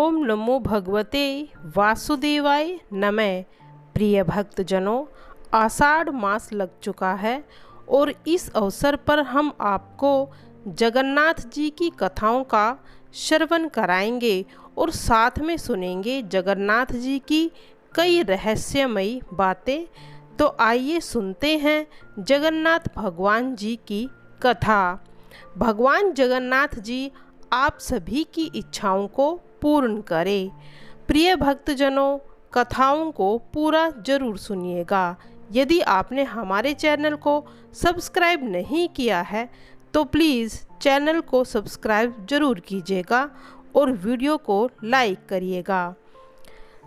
ओम नमो भगवते वासुदेवाय नमः। प्रिय भक्तजनों, आषाढ़ मास लग चुका है और इस अवसर पर हम आपको जगन्नाथ जी की कथाओं का श्रवण कराएंगे और साथ में सुनेंगे जगन्नाथ जी की कई रहस्यमयी बातें। तो आइए सुनते हैं जगन्नाथ भगवान जी की कथा। भगवान जगन्नाथ जी आप सभी की इच्छाओं को पूर्ण करें। प्रिय भक्तजनों, कथाओं को पूरा जरूर सुनिएगा। यदि आपने हमारे चैनल को सब्सक्राइब नहीं किया है तो प्लीज़ चैनल को सब्सक्राइब जरूर कीजिएगा और वीडियो को लाइक करिएगा।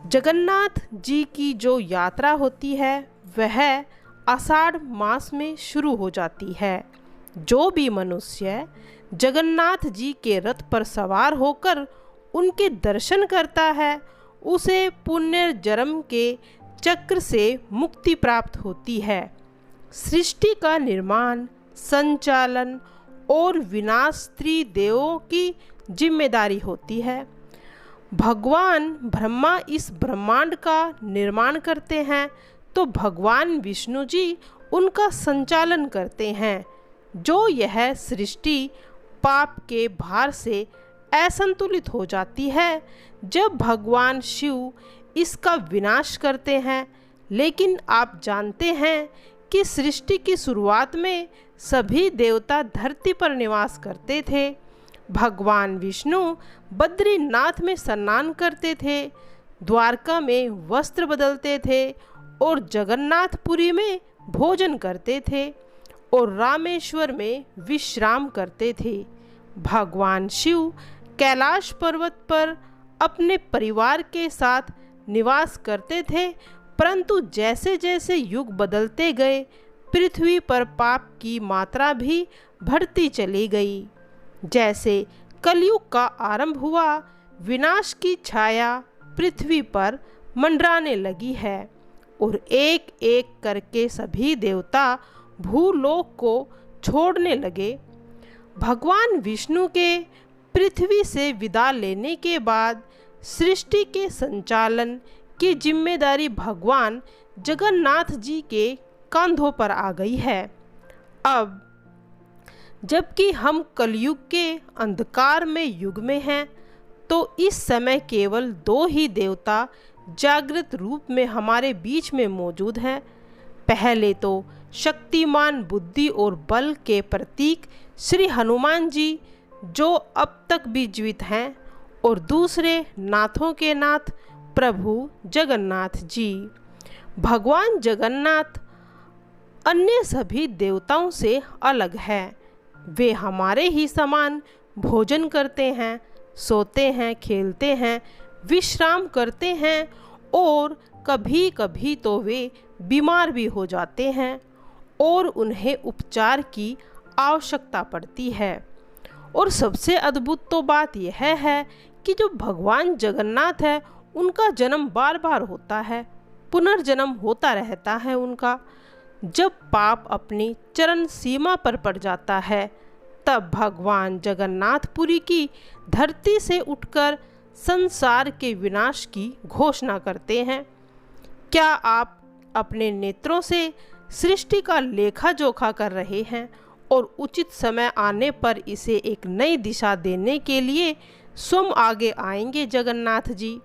जगन्नाथ जी की जो यात्रा होती है वह आषाढ़ मास में शुरू हो जाती है। जो भी मनुष्य जगन्नाथ जी के रथ पर सवार होकर उनके दर्शन करता है उसे पुण्य जन्म के चक्र से मुक्ति प्राप्त होती है। सृष्टि का निर्माण, संचालन और विनाश त्रिदेवों की जिम्मेदारी होती है। भगवान ब्रह्मा इस ब्रह्मांड का निर्माण करते हैं तो भगवान विष्णु जी उनका संचालन करते हैं। जो यह सृष्टि पाप के भार से असंतुलित हो जाती है जब भगवान शिव इसका विनाश करते हैं। लेकिन आप जानते हैं कि सृष्टि की शुरुआत में सभी देवता धरती पर निवास करते थे। भगवान विष्णु बद्रीनाथ में स्नान करते थे, द्वारका में वस्त्र बदलते थे और जगन्नाथपुरी में भोजन करते थे और रामेश्वर में विश्राम करते थे। भगवान शिव कैलाश पर्वत पर अपने परिवार के साथ निवास करते थे, परंतु जैसे जैसे युग बदलते गए पृथ्वी पर पाप की मात्रा भी बढ़ती चली गई। जैसे कलयुग का आरंभ हुआ, विनाश की छाया पृथ्वी पर मंडराने लगी है और एक एक करके सभी देवता भूलोक को छोड़ने लगे। भगवान विष्णु के पृथ्वी से विदा लेने के बाद सृष्टि के संचालन की जिम्मेदारी भगवान जगन्नाथ जी के कंधों पर आ गई है। अब जबकि हम कलयुग के अंधकार में युग में हैं तो इस समय केवल दो ही देवता जागृत रूप में हमारे बीच में मौजूद हैं। पहले तो शक्तिमान बुद्धि और बल के प्रतीक श्री हनुमान जी जो अब तक भी जीवित हैं और दूसरे नाथों के नाथ प्रभु जगन्नाथ जी। भगवान जगन्नाथ अन्य सभी देवताओं से अलग है। वे हमारे ही समान भोजन करते हैं, सोते हैं, खेलते हैं, विश्राम करते हैं और कभी कभी तो वे बीमार भी हो जाते हैं और उन्हें उपचार की आवश्यकता पड़ती है। और सबसे अद्भुत तो बात यह है कि जो भगवान जगन्नाथ है उनका जन्म बार बार होता है, पुनर्जन्म होता रहता है उनका। जब पाप अपनी चरम सीमा पर पड़ जाता है तब भगवान जगन्नाथपुरी की धरती से उठकर संसार के विनाश की घोषणा करते हैं। क्या आप अपने नेत्रों से सृष्टि का लेखा जोखा कर रहे हैं और उचित समय आने पर इसे एक नई दिशा देने के लिए स्वयं आगे आएंगे जगन्नाथ जी।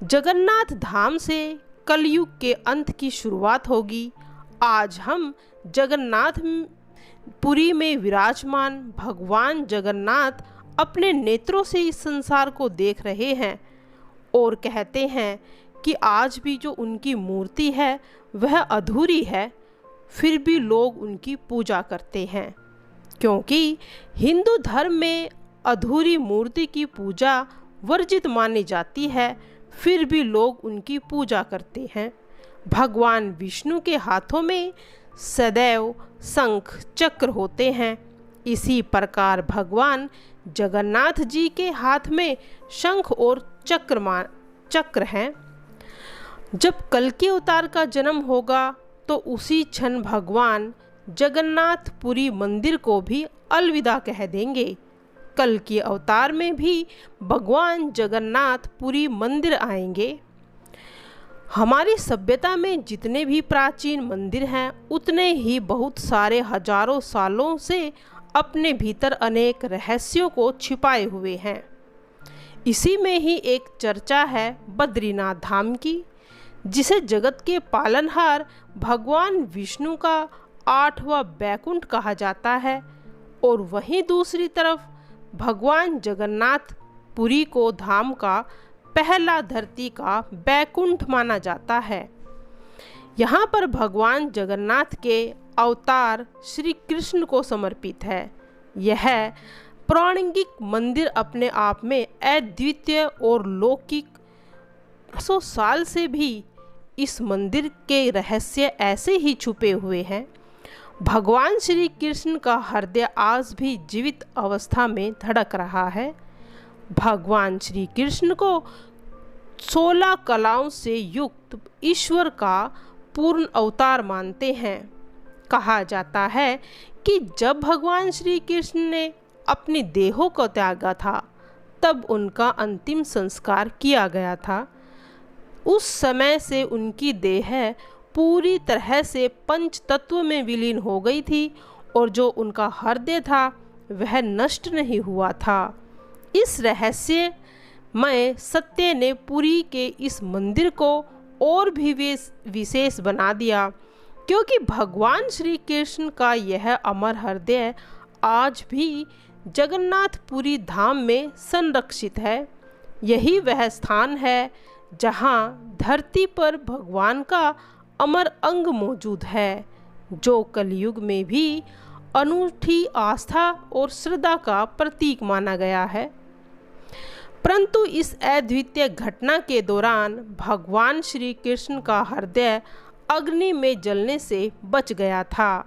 जगन्नाथ धाम से कलयुग के अंत की शुरुआत होगी। आज हम जगन्नाथ पुरी में विराजमान भगवान जगन्नाथ अपने नेत्रों से इस संसार को देख रहे हैं और कहते हैं कि आज भी जो उनकी मूर्ति है वह अधूरी है, फिर भी लोग उनकी पूजा करते हैं। क्योंकि हिंदू धर्म में अधूरी मूर्ति की पूजा वर्जित मानी जाती है, फिर भी लोग उनकी पूजा करते हैं। भगवान विष्णु के हाथों में सदैव शंख चक्र होते हैं। इसी प्रकार भगवान जगन्नाथ जी के हाथ में शंख और चक्र हैं। जब कल्कि अवतार का जन्म होगा तो उसी क्षण भगवान जगन्नाथपुरी मंदिर को भी अलविदा कह देंगे। कल की अवतार में भी भगवान जगन्नाथ पुरी मंदिर आएंगे। हमारी सभ्यता में जितने भी प्राचीन मंदिर हैं उतने ही बहुत सारे हजारों सालों से अपने भीतर अनेक रहस्यों को छिपाए हुए हैं। इसी में ही एक चर्चा है बद्रीनाथ धाम की, जिसे जगत के पालनहार भगवान विष्णु का 8वां बैकुंठ कहा जाता है, और वहीं दूसरी तरफ भगवान जगन्नाथ पुरी को धाम का पहला धरती का बैकुंठ माना जाता है। यहाँ पर भगवान जगन्नाथ के अवतार श्री कृष्ण को समर्पित है। यह पौराणिक मंदिर अपने आप में अद्वितीय और लौकिक 100 साल से भी इस मंदिर के रहस्य ऐसे ही छुपे हुए हैं। भगवान श्री कृष्ण का हृदय आज भी जीवित अवस्था में धड़क रहा है। भगवान श्री कृष्ण को 16 कलाओं से युक्त ईश्वर का पूर्ण अवतार मानते हैं। कहा जाता है कि जब भगवान श्री कृष्ण ने अपनी देहों को त्यागा था तब उनका अंतिम संस्कार किया गया था। उस समय से उनकी देह पूरी तरह से पंच तत्व में विलीन हो गई थी, और जो उनका हृदय था वह नष्ट नहीं हुआ था। इस रहस्यमय सत्य ने पुरी के इस मंदिर को और भी विशेष बना दिया, क्योंकि भगवान श्री कृष्ण का यह अमर हृदय आज भी जगन्नाथपुरी धाम में संरक्षित है। यही वह स्थान है जहाँ धरती पर भगवान का अमर अंग मौजूद है, जो कलयुग में भी अनूठी आस्था और श्रद्धा का प्रतीक माना गया है। परंतु इस अद्वितीय घटना के दौरान भगवान श्री कृष्ण का हृदय अग्नि में जलने से बच गया था।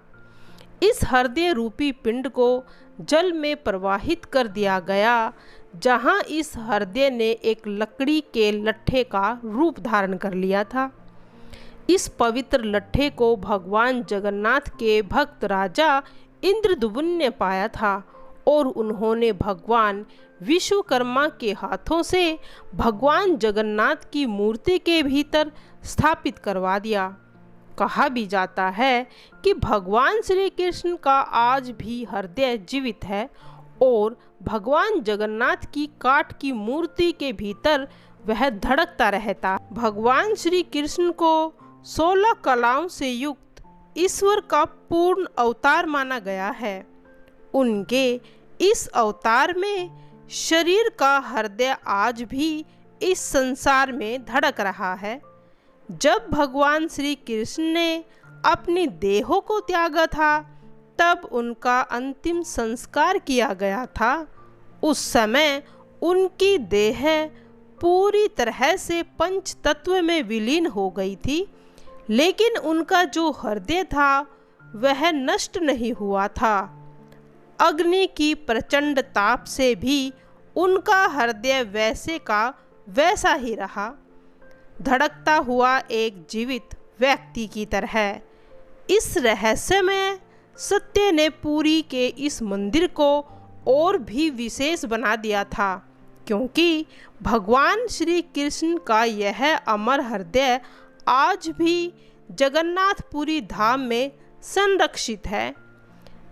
इस हृदय रूपी पिंड को जल में प्रवाहित कर दिया गया, जहां इस हृदय ने एक लकड़ी के लट्ठे का रूप धारण कर लिया था। इस पवित्र लट्ठे को भगवान जगन्नाथ के भक्त राजा इंद्रद्युम्न ने पाया था, और उन्होंने भगवान विश्वकर्मा के हाथों से भगवान जगन्नाथ की मूर्ति के भीतर स्थापित करवा दिया। कहा भी जाता है कि भगवान श्री कृष्ण का आज भी हृदय जीवित है, और भगवान जगन्नाथ की काठ की मूर्ति के भीतर वह धड़कता रहता। भगवान श्री कृष्ण को 16 कलाओं से युक्त ईश्वर का पूर्ण अवतार माना गया है। उनके इस अवतार में शरीर का हृदय आज भी इस संसार में धड़क रहा है। जब भगवान श्री कृष्ण ने अपनी देहों को त्यागा था तब उनका अंतिम संस्कार किया गया था। उस समय उनकी देह पूरी तरह से पंच तत्व में विलीन हो गई थी, लेकिन उनका जो हृदय था वह नष्ट नहीं हुआ था। अग्नि की प्रचंड ताप से भी उनका हृदय वैसे का वैसा ही रहा, धड़कता हुआ एक जीवित व्यक्ति की तरह। इस रहस्यमय सत्य ने पुरी के इस मंदिर को और भी विशेष बना दिया था, क्योंकि भगवान श्री कृष्ण का यह अमर हृदय आज भी जगन्नाथपुरी धाम में संरक्षित है।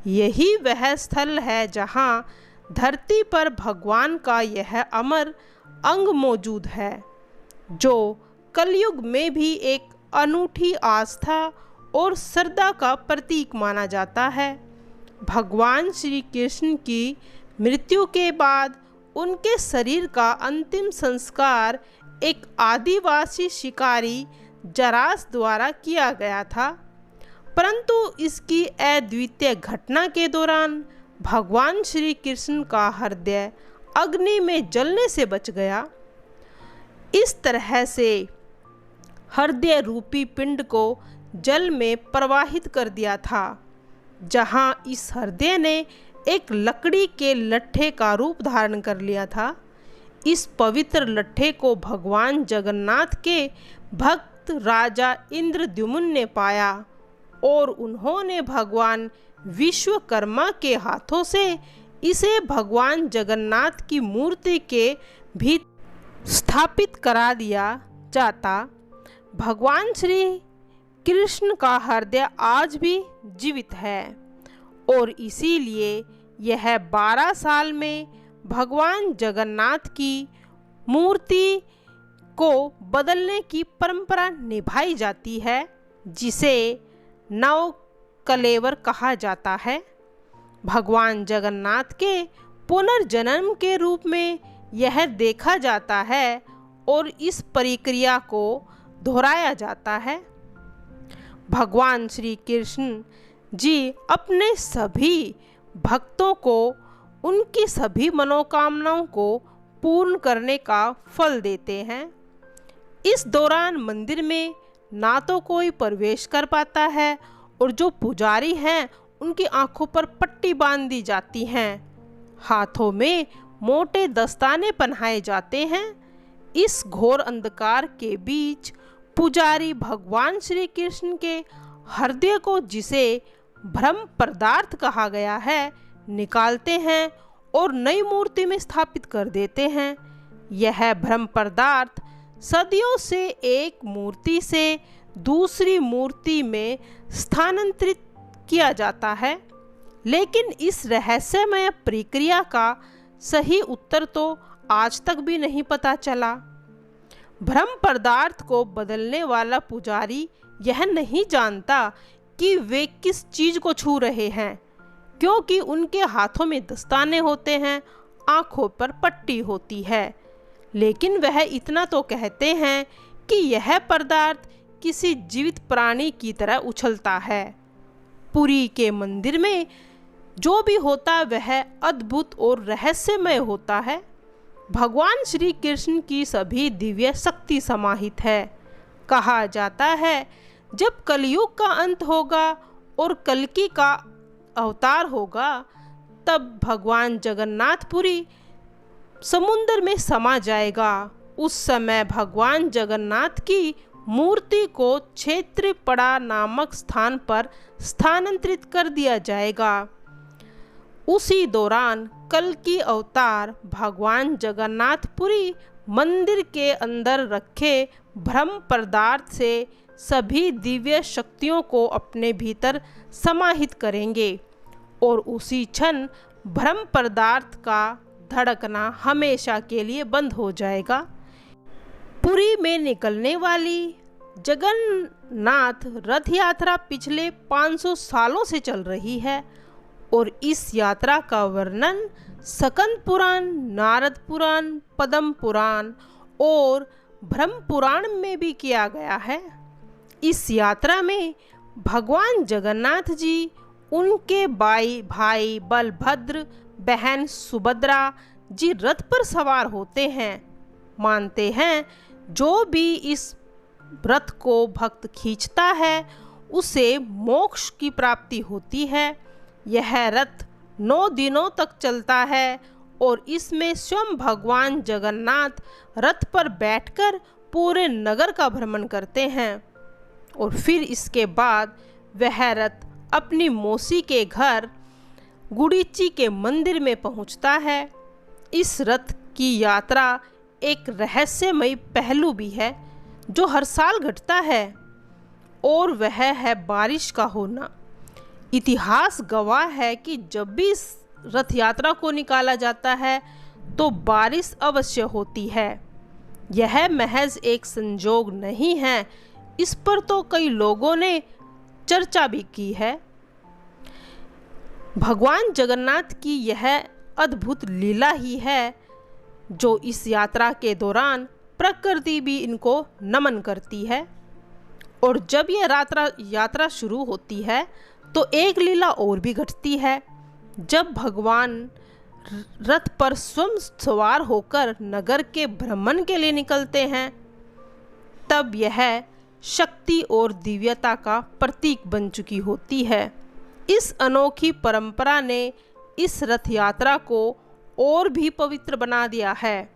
यही वह स्थल है जहाँ धरती पर भगवान का यह अमर अंग मौजूद है, जो कलयुग में भी एक अनूठी आस्था और श्रद्धा का प्रतीक माना जाता है। भगवान श्री कृष्ण की मृत्यु के बाद उनके शरीर का अंतिम संस्कार एक आदिवासी शिकारी जरास द्वारा किया गया था, परंतु इसकी अद्वितीय घटना के दौरान भगवान श्री कृष्ण का हृदय अग्नि में जलने से बच गया। इस तरह से हृदय रूपी पिंड को जल में प्रवाहित कर दिया था, जहां इस हृदय ने एक लकड़ी के लट्ठे का रूप धारण कर लिया था। इस पवित्र लट्ठे को भगवान जगन्नाथ के भक्त राजा इंद्रद्युम्न ने पाया, और उन्होंने भगवान विश्वकर्मा के हाथों से इसे भगवान जगन्नाथ की मूर्ति के भी स्थापित करा दिया जाता। भगवान श्री कृष्ण का हृदय आज भी जीवित है और इसीलिए यह 12 साल में भगवान जगन्नाथ की मूर्ति को बदलने की परंपरा निभाई जाती है, जिसे नव कलेवर कहा जाता है। भगवान जगन्नाथ के पुनर्जन्म के रूप में यह देखा जाता है और इस प्रक्रिया को दोहराया जाता है। भगवान श्री कृष्ण जी अपने सभी भक्तों को उनकी सभी मनोकामनाओं को पूर्ण करने का फल देते हैं। इस दौरान मंदिर में ना तो कोई प्रवेश कर पाता है और जो पुजारी हैं उनकी आंखों पर पट्टी बांध दी जाती हैं, हाथों में मोटे दस्ताने पहनाए जाते हैं। इस घोर अंधकार के बीच पुजारी भगवान श्री कृष्ण के हृदय को, जिसे ब्रह्म पदार्थ कहा गया है, निकालते हैं और नई मूर्ति में स्थापित कर देते हैं। यह ब्रह्म पदार्थ सदियों से एक मूर्ति से दूसरी मूर्ति में स्थानांतरित किया जाता है, लेकिन इस रहस्यमय प्रक्रिया का सही उत्तर तो आज तक भी नहीं पता चला। ब्रह्म पदार्थ को बदलने वाला पुजारी यह नहीं जानता कि वे किस चीज़ को छू रहे हैं, क्योंकि उनके हाथों में दस्ताने होते हैं, आँखों पर पट्टी होती है। लेकिन वह इतना तो कहते हैं कि यह पदार्थ किसी जीवित प्राणी की तरह उछलता है। पुरी के मंदिर में जो भी होता वह अद्भुत और रहस्यमय होता है। भगवान श्री कृष्ण की सभी दिव्य शक्ति समाहित है। कहा जाता है जब कलयुग का अंत होगा और कल्कि का अवतार होगा, तब भगवान जगन्नाथपुरी समुद्र में समा जाएगा। उस समय भगवान जगन्नाथ की मूर्ति को क्षेत्रपड़ा नामक स्थान पर स्थानांतरित कर दिया जाएगा। उसी दौरान कल्कि अवतार भगवान जगन्नाथपुरी मंदिर के अंदर रखे ब्रह्म पदार्थ से सभी दिव्य शक्तियों को अपने भीतर समाहित करेंगे और उसी क्षण ब्रह्म पदार्थ का धड़कना हमेशा के लिए बंद हो जाएगा। पुरी में निकलने वाली जगन्नाथ रथ यात्रा पिछले 500 सालों से चल रही है और इस यात्रा का वर्णन स्कंद पुराण, नारद पुराण, पद्म पुराण और ब्रह्म पुराण में भी किया गया है। इस यात्रा में भगवान जगन्नाथ जी, उनके भाई बलभद्र, बहन सुभद्रा जी रथ पर सवार होते हैं। मानते हैं जो भी इस रथ को भक्त खींचता है उसे मोक्ष की प्राप्ति होती है। यह रथ 9 दिनों तक चलता है और इसमें स्वयं भगवान जगन्नाथ रथ पर बैठकर पूरे नगर का भ्रमण करते हैं और फिर इसके बाद वह रथ अपनी मौसी के घर गुड़ीची के मंदिर में पहुंचता है। इस रथ की यात्रा एक रहस्यमय पहलू भी है जो हर साल घटता है और वह है बारिश का होना। इतिहास गवाह है कि जब भी इस रथ यात्रा को निकाला जाता है तो बारिश अवश्य होती है। यह महज एक संजोग नहीं है, इस पर तो कई लोगों ने चर्चा भी की है। भगवान जगन्नाथ की यह अद्भुत लीला ही है जो इस यात्रा के दौरान प्रकृति भी इनको नमन करती है। और जब यह यात्रा शुरू होती है तो एक लीला और भी घटती है। जब भगवान रथ पर स्वयं सवार होकर नगर के भ्रमण के लिए निकलते हैं, तब यह शक्ति और दिव्यता का प्रतीक बन चुकी होती है। इस अनोखी परंपरा ने इस रथ यात्रा को और भी पवित्र बना दिया है।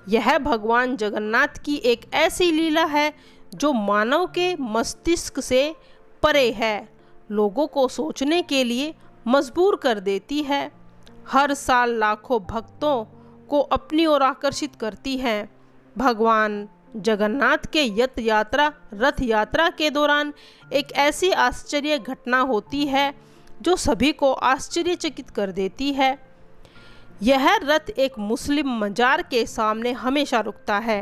यह भगवान जगन्नाथ की एक ऐसी लीला है जो मानव के मस्तिष्क से परे है, लोगों को सोचने के लिए मजबूर कर देती है। हर साल लाखों भक्तों को अपनी ओर आकर्षित करती हैं। भगवान जगन्नाथ के रथ यात्रा के दौरान एक ऐसी आश्चर्य घटना होती है जो सभी को आश्चर्यचकित कर देती है। यह रथ एक मुस्लिम मजार के सामने हमेशा रुकता है।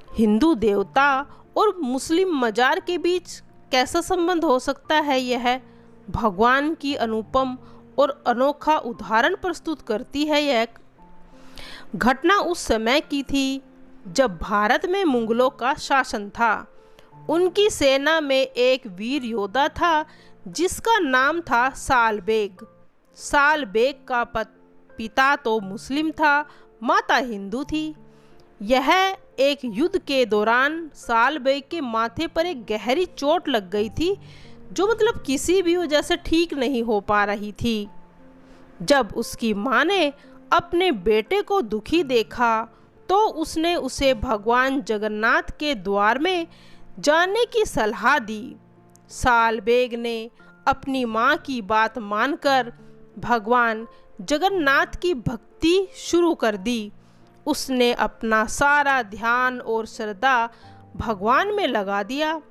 हिंदू देवता और मुस्लिम मजार के बीच कैसा संबंध हो सकता है? यह भगवान की अनुपम और अनोखा उदाहरण प्रस्तुत करती है। यह घटना उस समय की थी जब भारत में मुगलों का शासन था। उनकी सेना में एक वीर योद्धा था जिसका नाम था साल बेग। साल बेग का पिता तो मुस्लिम था, माता हिंदू थी। यह एक युद्ध के दौरान साल बेग के माथे पर एक गहरी चोट लग गई थी, जो मतलब किसी भी वजह से ठीक नहीं हो पा रही थी। जब उसकी माँ ने अपने बेटे को दुखी देखा तो उसने उसे भगवान जगन्नाथ के द्वार में जाने की सलाह दी। साल बेग ने अपनी माँ की बात मानकर भगवान जगन्नाथ की भक्ति शुरू कर दी। उसने अपना सारा ध्यान और श्रद्धा भगवान में लगा दिया।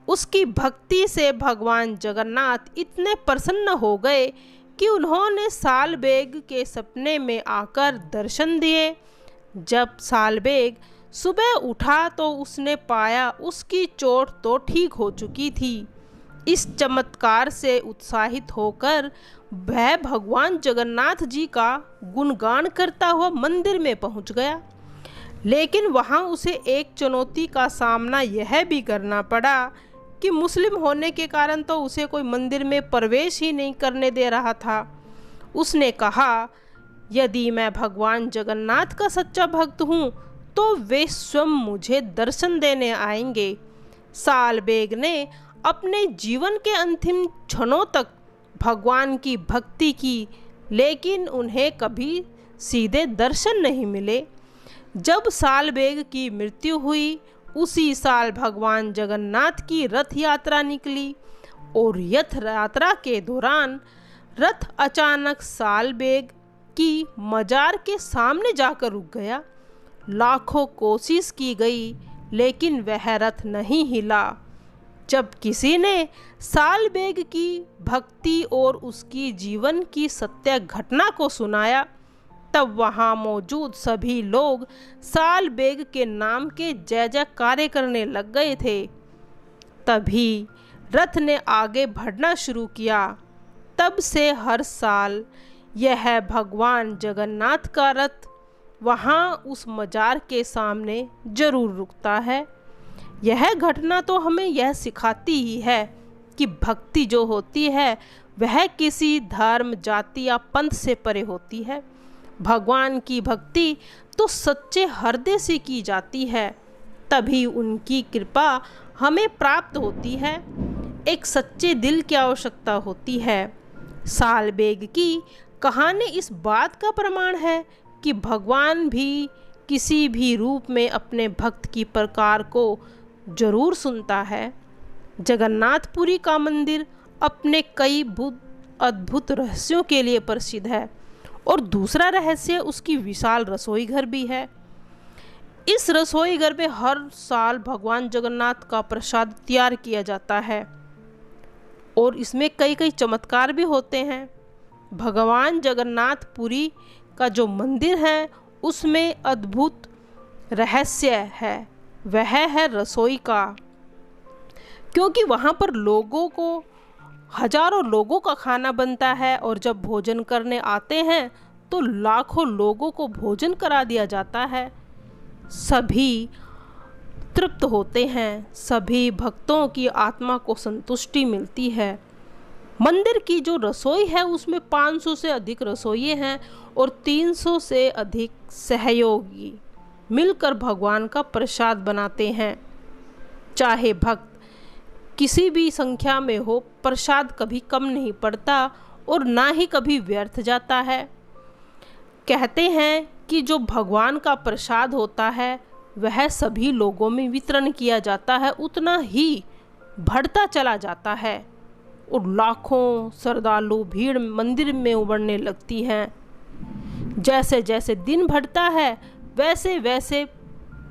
उसकी भक्ति से भगवान जगन्नाथ इतने प्रसन्न हो गए कि उन्होंने साल बेग के सपने में आकर दर्शन दिए। जब साल बेग सुबह उठा तो उसने पाया उसकी चोट तो ठीक हो चुकी थी। इस चमत्कार से उत्साहित होकर वह भगवान जगन्नाथ जी का गुणगान करता हुआ मंदिर में पहुंच गया। लेकिन वहां उसे एक चुनौती का सामना यह भी करना पड़ा कि मुस्लिम होने के कारण तो उसे कोई मंदिर में प्रवेश ही नहीं करने दे रहा था। उसने कहा, यदि मैं भगवान जगन्नाथ का सच्चा भक्त हूँ तो वे स्वयं मुझे दर्शन देने आएंगे। साल बेग ने अपने जीवन के अंतिम क्षणों तक भगवान की भक्ति की, लेकिन उन्हें कभी सीधे दर्शन नहीं मिले। जब साल बेग की मृत्यु हुई उसी साल भगवान जगन्नाथ की रथ यात्रा निकली और रथ यात्रा के दौरान रथ अचानक साल बेग की मजार के सामने जाकर रुक गया। लाखों कोशिश की गई लेकिन वह रथ नहीं हिला। जब किसी ने साल बेग की भक्ति और उसकी जीवन की सत्य घटना को सुनाया तब वहाँ मौजूद सभी लोग साल बेग के नाम के जय जयकारे करने लग गए थे। तभी रथ ने आगे बढ़ना शुरू किया। तब से हर साल यह भगवान जगन्नाथ का रथ वहाँ उस मजार के सामने जरूर रुकता है। यह घटना तो हमें यह सिखाती ही है कि भक्ति जो होती है वह किसी धर्म, जाति या पंथ से परे होती है। भगवान की भक्ति तो सच्चे हृदय से की जाती है, तभी उनकी कृपा हमें प्राप्त होती है। एक सच्चे दिल की आवश्यकता होती है। साल बेग की कहानी इस बात का प्रमाण है कि भगवान भी किसी भी रूप में अपने भक्त की पुकार को जरूर सुनता है। जगन्नाथपुरी का मंदिर अपने कई अद्भुत रहस्यों के लिए प्रसिद्ध है और दूसरा रहस्य उसकी विशाल रसोई घर भी है। इस रसोई घर में हर साल भगवान जगन्नाथ का प्रसाद तैयार किया जाता है और इसमें कई कई चमत्कार भी होते हैं। भगवान जगन्नाथपुरी का जो मंदिर है उसमें अद्भुत रहस्य है, वह है रसोई का, क्योंकि वहाँ पर हजारों लोगों का खाना बनता है और जब भोजन करने आते हैं तो लाखों लोगों को भोजन करा दिया जाता है। सभी तृप्त होते हैं, सभी भक्तों की आत्मा को संतुष्टि मिलती है। मंदिर की जो रसोई है उसमें 500 से अधिक रसोइये हैं और 300 से अधिक सहयोगी मिलकर भगवान का प्रसाद बनाते हैं। चाहे भक्त किसी भी संख्या में हो, प्रसाद कभी कम नहीं पड़ता और ना ही कभी व्यर्थ जाता है। कहते हैं कि जो भगवान का प्रसाद होता है वह सभी लोगों में वितरण किया जाता है, उतना ही बढ़ता चला जाता है। और लाखों श्रद्धालु भीड़ मंदिर में उमड़ने लगती हैं। जैसे जैसे दिन बढ़ता है वैसे वैसे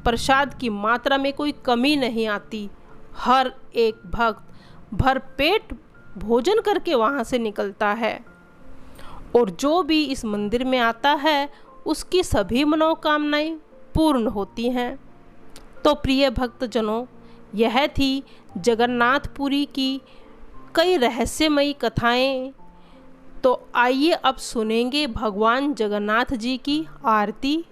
प्रसाद की मात्रा में कोई कमी नहीं आती। हर एक भक्त भरपेट भोजन करके वहाँ से निकलता है और जो भी इस मंदिर में आता है उसकी सभी मनोकामनाएं पूर्ण होती हैं। तो प्रिय भक्तजनों, यह थी जगन्नाथपुरी की कई रहस्यमयी कथाएं। तो आइए अब सुनेंगे भगवान जगन्नाथ जी की आरती।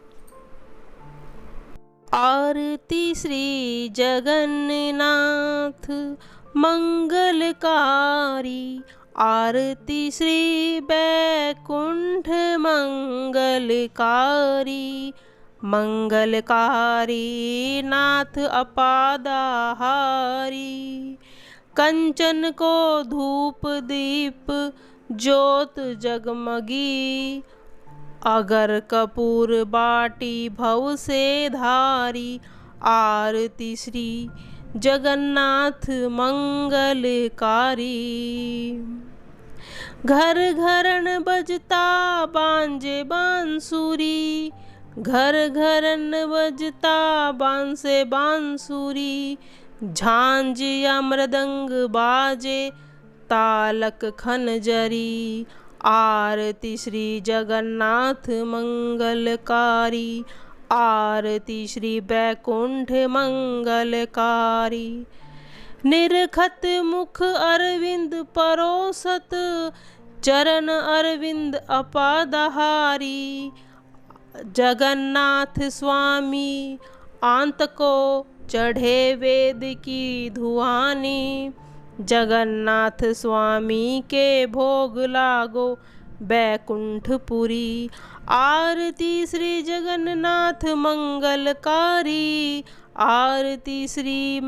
आरती श्री जगन्नाथ मंगलकारी, आरती श्री बैकुंठ मंगलकारी, मंगलकारी नाथ अपादाहारी। कंचन को धूप दीप ज्योत जगमगी, अगर कपूर बाटी भव से धारी। आरती श्री जगन्नाथ मंगलकारी। घर घरन बजता बांजे बांसुरी, घर घरन बजता बांसे बांसुरी। झांझ या मृदंग बाजे तालक खनजरी। आरती श्री जगन्नाथ मंगलकारी, आरती श्री बैकुंठ मंगलकारी। निरखत मुख अरविंद परोसत, चरण अरविंद अपादहारी। जगन्नाथ स्वामी आंत को चढ़े वेद की धुआनी। जगन्नाथ स्वामी के भोग लागो बैकुंठपुरी। आरती श्री जगन्नाथ मंगलकारी, आरती श्री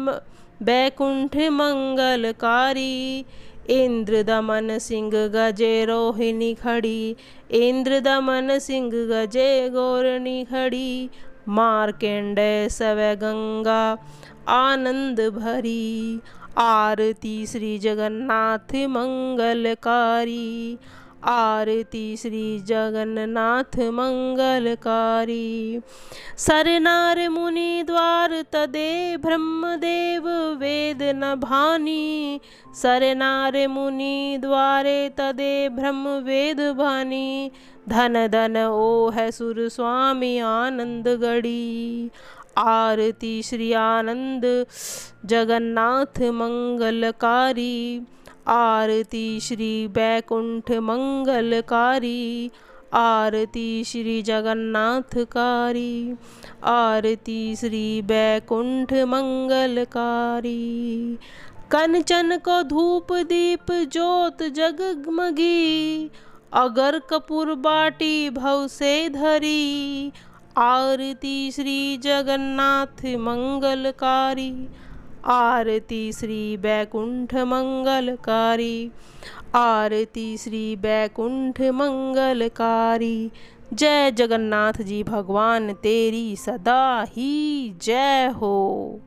बैकुंठ मंगलकारी। इंद्र दमन सिंह गजे रोहिणी खड़ी, इंद्र दमन सिंह गजे गौरणी खड़ी। मार्कंडेय सवै गंगा आनंद भरी। आरती श्री जगन्नाथ मंगलकारी, आरती श्री जगन्नाथ मंगलकारी। सरनार मुनि द्वार तदे ब्रह्मदेव वेद न भानी। सरनार मुनि द्वारे तदे ब्रह्म वेद भानी। धन धन ओ है सुर स्वामी आनंद गढ़ी। आरती श्री आनंद जगन्नाथ मंगलकारी, आरती श्री बैकुंठ मंगलकारी। आरती श्री जगन्नाथकारी, आरती श्री बैकुंठ मंगलकारी। कंचन को धूप दीप ज्योत जगमगी, अगर कपूर बाटी भव से धरी। आरती श्री जगन्नाथ मंगलकारी, आरती श्री बैकुंठ मंगलकारी। आरती श्री बैकुंठ मंगलकारी। जय जगन्नाथ जी भगवान तेरी सदा ही जय हो।